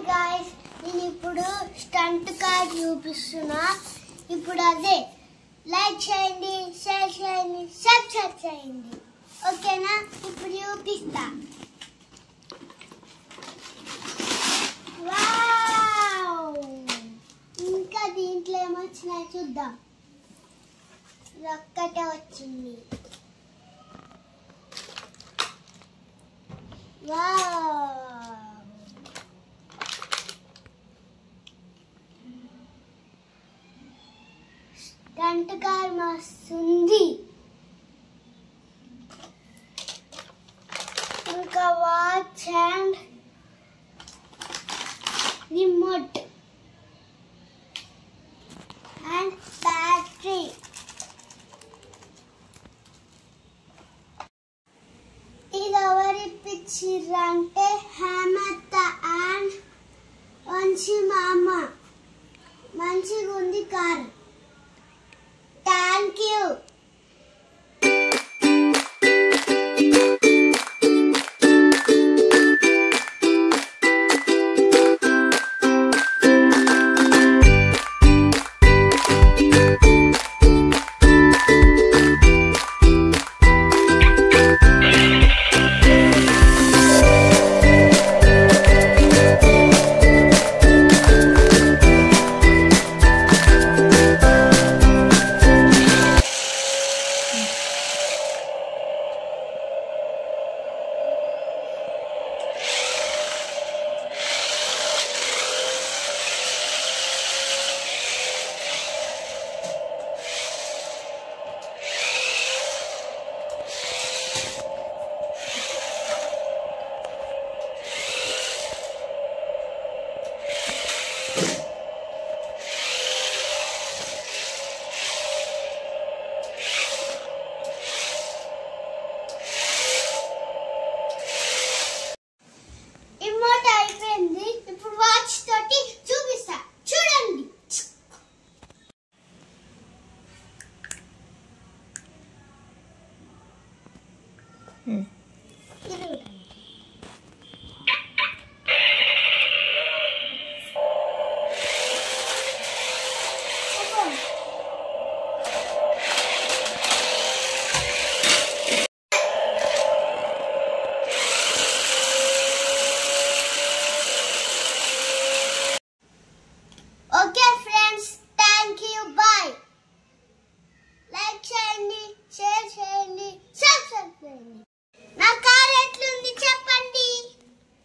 guys నేను ఇప్పుడు stunt car చూపిస్తున్నా ఇప్పుడు అదే లైక్ చేయండి షేర్ చేయండి సబ్స్క్రైబ్ చేయండి ఓకేనా ఇప్పుడు చూపిస్తా వావ్ ఇంకా దీంట్లో ఏమొచ్చినా చూద్దాం ఒక్కటే వచ్చింది వావ్ स्टंट कार मस्तुंदी उनका watch and remote and battery इदवरी पिक्चरंटे हेमंत एंड वंशी मामा మంచిగా ఉంది కార్